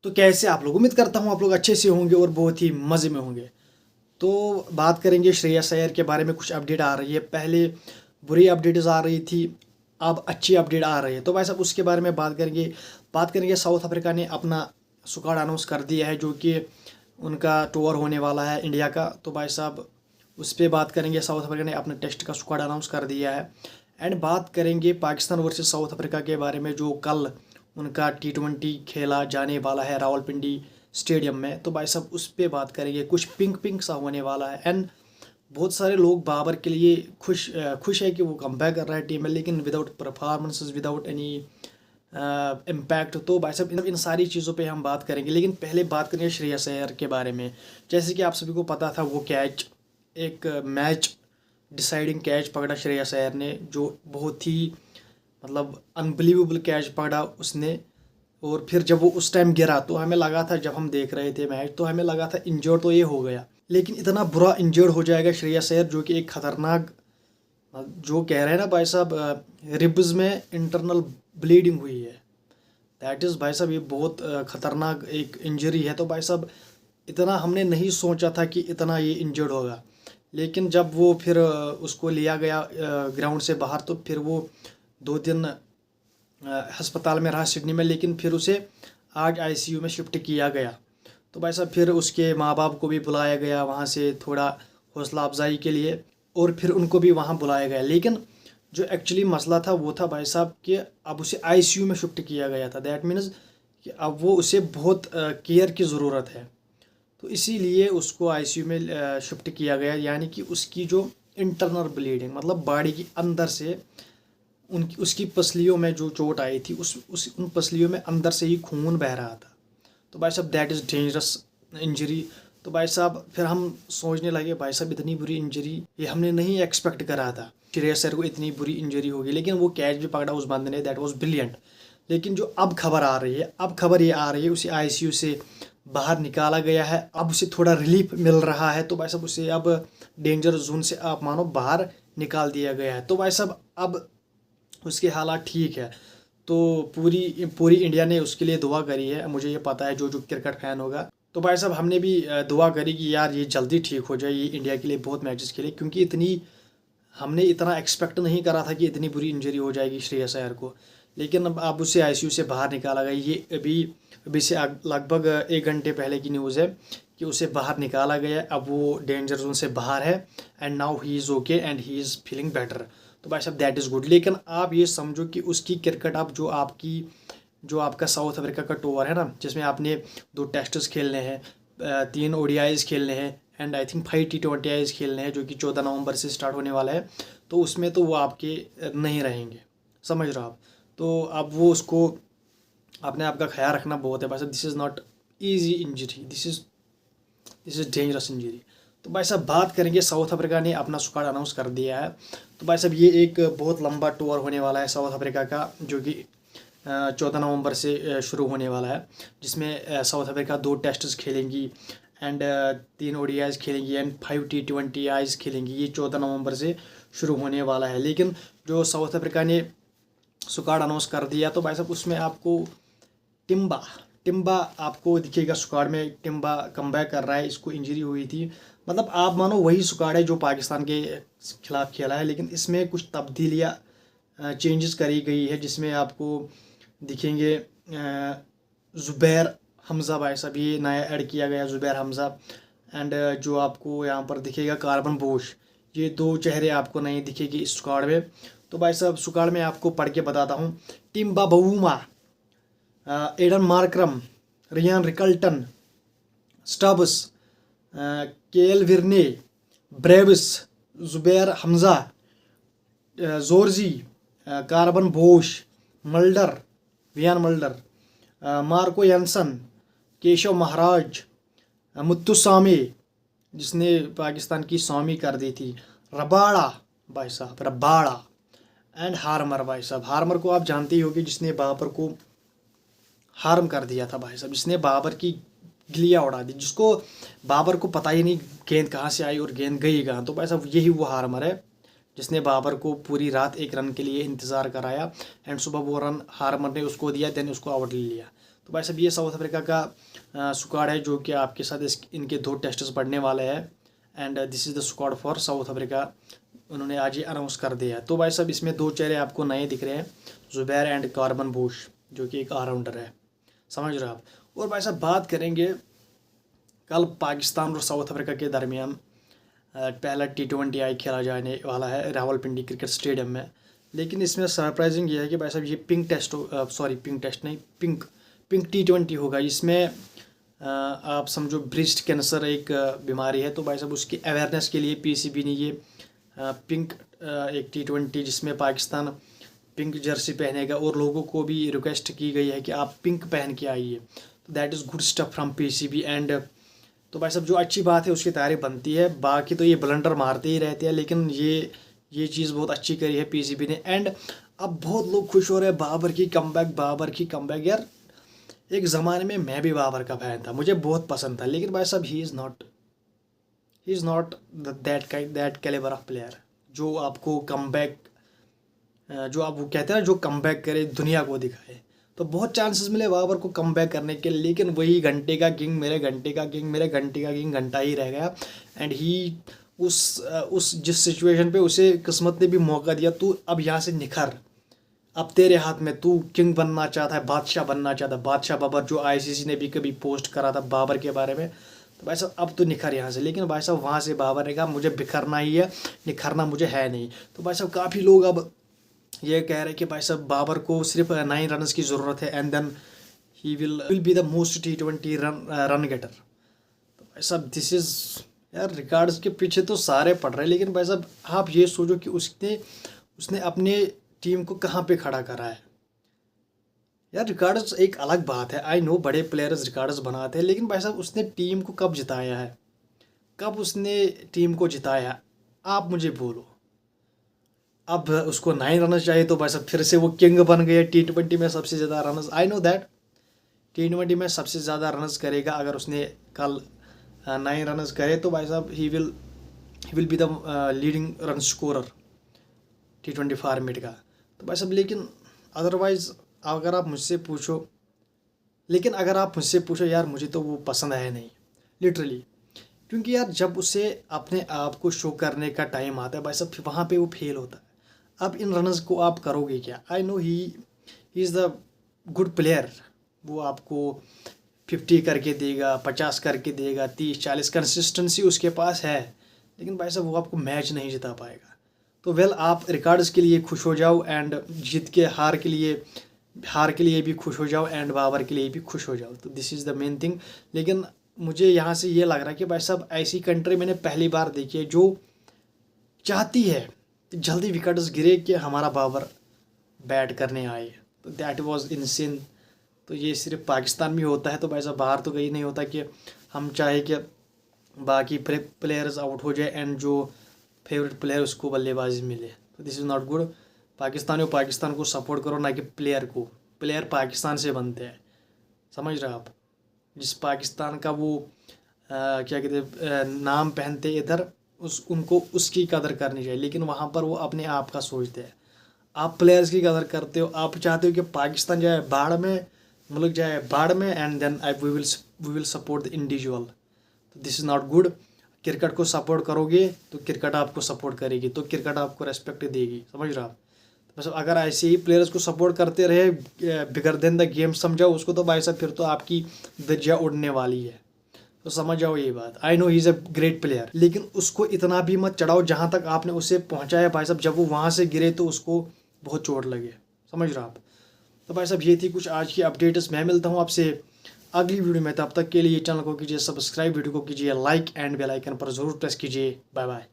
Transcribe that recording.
तो कैसे आप लोग, उम्मीद करता हूँ आप लोग अच्छे से होंगे और बहुत ही मज़े में होंगे। तो बात करेंगे श्रेयस अय्यर के बारे में। कुछ अपडेट आ रही है, पहले बुरी अपडेट्स आ रही थी, अब अच्छी अपडेट आ रही है। तो भाई साहब उसके बारे में बात करेंगे। साउथ अफ्रीका ने अपना स्क्वाड अनाउंस कर दिया है, जो कि उनका टूर होने वाला है इंडिया का। तो भाई साहब उस पर बात करेंगे। साउथ अफ्रीका ने अपने टेस्ट का स्क्वाड अनाउंस कर दिया है। एंड बात करेंगे पाकिस्तान वर्सेस साउथ अफ्रीका के बारे में, जो कल उनका T20 खेला जाने वाला है रावलपिंडी स्टेडियम में। तो भाई साहब उस पर बात करेंगे। कुछ पिंक पिंक सा होने वाला है। एंड बहुत सारे लोग बाबर के लिए खुश है कि वो कमबैक कर रहा है टीम में, लेकिन without performances, without any impact. तो भाई साहब इन सारी चीज़ों पे हम बात करेंगे, लेकिन पहले बात करेंगे श्रेयस अय्यर के बारे में। जैसे कि आप सभी को पता था, वो कैच, एक मैच डिसाइडिंग कैच पकड़ा श्रेयस अय्यर ने, जो बहुत ही मतलब अनबिलीवेबल कैच पकड़ा उसने। और फिर जब वो उस टाइम गिरा तो हमें लगा था, जब हम देख रहे थे मैच, तो हमें लगा था इंजर्ड तो ये हो गया, लेकिन इतना बुरा इंजर्ड हो जाएगा श्रेयस अय्यर, जो कि एक खतरनाक, जो कह रहे हैं ना भाई साहब, रिब्स में इंटरनल ब्लीडिंग हुई है। दैट इज़ भाई साहब ये बहुत खतरनाक एक इंजरी है। तो भाई साहब इतना हमने नहीं सोचा था कि इतना ये इंजर्ड होगा, लेकिन जब वो फिर उसको लिया गया ग्राउंड से बाहर, तो फिर वो 2 दिन अस्पताल में रहा सिडनी में, लेकिन फिर उसे आज आईसीयू में शिफ्ट किया गया। तो भाई साहब फिर उसके माँ बाप को भी बुलाया गया वहाँ से, थोड़ा हौसला अफजाई के लिए, और फिर उनको भी वहाँ बुलाया गया। लेकिन जो एक्चुअली मसला था वो था भाई साहब कि अब उसे आईसीयू में शिफ्ट किया गया था। दैट मीन्स कि अब वो उसे बहुत केयर की ज़रूरत है, तो इसीलिए उसको आईसीयू में शिफ्ट किया गया। यानी कि उसकी जो इंटरनल ब्लीडिंग, मतलब बॉडी के अंदर से, उनकी उसकी पसलियों में जो चोट आई थी, उस उन पसलियों में अंदर से ही खून बह रहा था। तो भाई साहब दैट इज़ डेंजरस इंजरी। तो भाई साहब फिर हम सोचने लगे, भाई साहब इतनी बुरी इंजरी ये हमने नहीं एक्सपेक्ट करा था, श्रेयस अय्यर को इतनी बुरी इंजरी होगी। लेकिन वो कैच भी पकड़ा उस बंदे ने, दैट वाज ब्रिलियंट। लेकिन जो अब खबर आ रही है, अब खबर ये आ रही है, उसे आईसीयू से बाहर निकाला गया है, अब उसे थोड़ा रिलीफ मिल रहा है। तो भाई साहब उसे अब डेंजर जोन से आप मानो बाहर निकाल दिया गया है। तो भाई साहब अब उसके हालात ठीक है। तो पूरी पूरी इंडिया ने उसके लिए दुआ करी है, मुझे ये पता है, जो जो क्रिकेट फैन होगा। तो भाई साहब हमने भी दुआ करी कि यार ये जल्दी ठीक हो जाए, ये इंडिया के लिए बहुत मैचेस खेले, क्योंकि हमने इतना एक्सपेक्ट नहीं करा था कि इतनी बुरी इंजरी हो जाएगी श्रेयस अय्यर को। लेकिन अब उसे आईसीयू से बाहर निकाला गया। ये अभी अभी से लगभग 1 घंटे पहले की न्यूज़ है कि उसे बाहर निकाला गया। अब वो डेंजर जोन से बाहर है, and now he is okay and he is feeling better. तो भाई साहब दैट इज़ गुड। लेकिन आप ये समझो कि उसकी क्रिकेट, अब जो आपका साउथ अफ्रीका का टूर है ना, जिसमें आपने 2 टेस्ट्स खेलने हैं, 3 ओडीआईज खेलने हैं, एंड आई थिंक 5 T20Is खेलने हैं, जो कि 14 नवंबर से स्टार्ट होने वाला है। तो उसमें तो वो आपके नहीं रहेंगे, समझ रहे हो आप। तो अब वो उसको अपने आप का ख्याल रखना बहुत है भाई साहब। This is not easy injury, this is dangerous injury. तो भाई साहब बात करेंगे, साउथ अफ्रीका ने अपना स्क्वाड अनाउंस कर दिया है। तो भाई साहब ये एक बहुत लंबा टूर होने वाला है साउथ अफ्रीका का, जो कि 14 नवंबर से शुरू होने वाला है, जिसमें साउथ अफ्रीका 2 टेस्ट्स खेलेंगी, एंड 3 ओडीआईज खेलेंगी, एंड 5 T20Is खेलेंगी। ये 14 नवंबर से शुरू होने वाला है। लेकिन जो साउथ अफ्रीका ने स्क्वाड अनाउंस कर दिया, तो भाई साहब उसमें आपको टिम्बा टिम्बा आपको दिखेगा स्क्वाड में। टिम्बा कमबैक कर रहा है, इसको इंजरी हुई थी। मतलब आप मानो वही स्क्वाड है जो पाकिस्तान के खिलाफ खेला है, लेकिन इसमें कुछ तब्दीलियाँ चेंजेस करी गई है, जिसमें आपको दिखेंगे ज़ुबैर हमज़ा। भाई साहब ये नया ऐड किया गया ज़ुबैर हमज़ा। एंड जो आपको यहाँ पर दिखेगा कार्बन बोश, ये 2 चेहरे आपको नहीं दिखेगी इस स्क्वाड में। तो भाई साहब स्क्वाड में आपको पढ़ के बताता हूँ। Temba Bavuma, Aiden Markram, Ryan Rickelton, Stubbs, Kyle Verreynne, Brevis, Zubayr Hamza, Zorzi, Corbin Bosch, Mulder, Wiaan Mulder, Marco Jansen, Keshav Maharaj, Muthusamy, जिसने पाकिस्तान की स्वामी कर दी थी, रबाड़ा, भाई साहब रबाड़ा, एंड हार्मर। भाई साहब हार्मर को आप जानते ही होंगे, जिसने बाबर को हार्म कर दिया था भाई साहब, जिसने बाबर की गिलियाँ उड़ा दी, जिसको बाबर को पता ही नहीं गेंद कहाँ से आई और गेंद गई कहाँ। तो भाई साहब यही वो हार्मर है, जिसने बाबर को पूरी रात 1 रन के लिए इंतज़ार कराया, एंड सुबह वो रन हार्मर ने उसको दिया, देन उसको आउट ले लिया। तो भाई साहब ये साउथ अफ्रीका का स्क्वाड है जो कि आपके साथ इनके 2 टेस्ट्स पढ़ने वाले हैं। And this is the squad for south Africa, उन्होंने आज ही अनाउंस कर दिया है। तो भाई साहब इसमें 2 चेहरे आपको नए दिख रहे हैं, जुबैर एंड कार्बन बुश, जो कि एक ऑलराउंडर है, समझ रहे हो आप। और भाई साहब बात करेंगे कल पाकिस्तान और साउथ अफ्रीका के दरमियान पहला T20 खेला जाने वाला है रावलपिंडी क्रिकेट स्टेडियम में। लेकिन इसमें सरप्राइजिंग ये है कि भाई साहब ये पिंक T20 होगा। इसमें आप समझो ब्रेस्ट कैंसर एक बीमारी है, तो भाई साहब उसकी अवेयरनेस के लिए PCB ने ये पिंक एक T20 जिसमें पाकिस्तान पिंक जर्सी पहनेगा और लोगों को भी रिक्वेस्ट की गई है कि आप पिंक पहन के आइए। तो that is good stuff from PCB। And तो भाई साहब जो अच्छी बात है उसकी तारीफ बनती है। बाकी तो ये ब्लंडर मारते ही रहते हैं, लेकिन ये चीज़ बहुत अच्छी करी है PCB ने। एंड अब बहुत लोग खुश हो रहे हैं बाबर की कमबैक। यार एक ज़माने में मैं भी बाबर का फैन था, मुझे बहुत पसंद था, लेकिन भाई साहब ही is not that calibre of player जो आपको कमबैक, जो आप वो कहते हैं ना, जो कमबैक करे दुनिया को दिखाए। तो बहुत चांसेस मिले बाबर को कमबैक करने के, लेकिन वही घंटे का किंग घंटा ही रह गया। एंड ही उस जिस सिचुएशन पे उसे किस्मत ने भी मौका दिया, तू अब यहाँ से निखर, अब तेरे हाथ में, तू किंग बनना चाहता है, बादशाह बनना चाहता है, बादशाह बाबर, जो ICC ने भी कभी पोस्ट करा था बाबर के बारे में। तो भाई साहब अब तो निखर यहाँ से। लेकिन भाई साहब वहाँ से बाबर ने कहा मुझे बिखरना ही है, निखरना मुझे है नहीं। तो भाई साहब काफ़ी लोग अब ये कह रहे हैं कि भाई साहब बाबर को सिर्फ 9 रन्स की ज़रूरत है and then he will be the most T20 run getter. तो भाई साहब दिस इज़, यार रिकॉर्ड्स के पीछे तो सारे पड़ रहे हैं, लेकिन भाई साहब आप ये सोचो कि उसने अपने टीम को कहाँ पे खड़ा करा है। यार रिकॉर्ड्स एक अलग बात है, आई नो बड़े प्लेयर्स रिकॉर्ड्स बनाते हैं, लेकिन भाई साहब उसने टीम को कब जिताया है, कब उसने टीम को जिताया, आप मुझे बोलो। अब उसको 9 रन चाहिए, तो भाई साहब फिर से वो किंग बन गया T20 में सबसे ज़्यादा run. I know that T20 में सबसे ज़्यादा रन करेगा, अगर उसने कल 9 रन करे तो भाई साहब ही will be the leading run scorer T20 format का। तो भाई साहब लेकिन अदरवाइज़ अगर आप मुझसे पूछो यार, मुझे तो वो पसंद आया नहीं लिटरली, क्योंकि यार जब उसे अपने आप को शो करने का टाइम आता है भाई साहब, वहाँ पे वो फेल होता है। अब इन रनर्स को आप करोगे क्या। I know he is the good player, वो आपको 50 करके देगा, 50 करके देगा, 30-40 कंसिस्टेंसी उसके पास है, लेकिन भाई साहब वो आपको मैच नहीं जिता पाएगा। तो वेल आप रिकॉर्ड्स के लिए खुश हो जाओ एंड जीत के हार के लिए भी खुश हो जाओ एंड बाबर के लिए भी खुश हो जाओ। तो this is the main thing. लेकिन मुझे यहाँ से ये लग रहा है कि भाई साहब ऐसी कंट्री मैंने पहली बार देखी है जो चाहती है कि जल्दी विकेट्स गिरे कि हमारा बाबर बैट करने आए। तो दैट वाज इनसेन। तो ये सिर्फ पाकिस्तान में होता है, तो भाई साहब बाहर तो कहीं नहीं होता कि हम चाहे कि बाकी प्लेयर्स आउट हो जाए एंड जो फेवरेट प्लेयर उसको बल्लेबाजी मिले। तो this is not good. Pakistan को सपोर्ट करो, ना कि प्लेयर को। प्लेयर पाकिस्तान से बनते हैं, समझ रहे हो आप। जिस पाकिस्तान का वो क्या कहते हैं नाम पहनते इधर, उनको उसकी कदर करनी चाहिए, लेकिन वहाँ पर वो अपने आप का सोचते हैं। आप प्लेयर्स की कदर करते हो, आप चाहते हो कि पाकिस्तान जाए बाढ़ में, मुल्क जाए बाढ़ में, and then we will support the individual. तो this is not good. Cricket को सपोर्ट करोगे तो क्रिकेट आपको सपोर्ट करेगी, तो क्रिकेट आपको रेस्पेक्ट देगी, समझ रहे हो आप। बस अगर ऐसे ही प्लेयर्स को सपोर्ट करते रहे बिगर देन द गेम समझाओ उसको, तो भाई साहब फिर तो आपकी धज्जियाँ उड़ने वाली है। तो समझ जाओ ये बात। I know he is a great player, लेकिन उसको इतना भी मत चढ़ाओ जहाँ तक आपने उसे पहुँचाया भाई साहब। जब वो वहाँ से गिरे तो उसको बहुत चोट लगे, समझ रहे हो आप। तो भाई साहब ये थी कुछ आज की अपडेट्स। मैं मिलता हूँ आपसे अगली वीडियो में, तब तक के लिए चैनल को कीजिए सब्सक्राइब, वीडियो को कीजिए लाइक एंड बेल आइकन पर ज़रूर प्रेस कीजिए। Bye bye.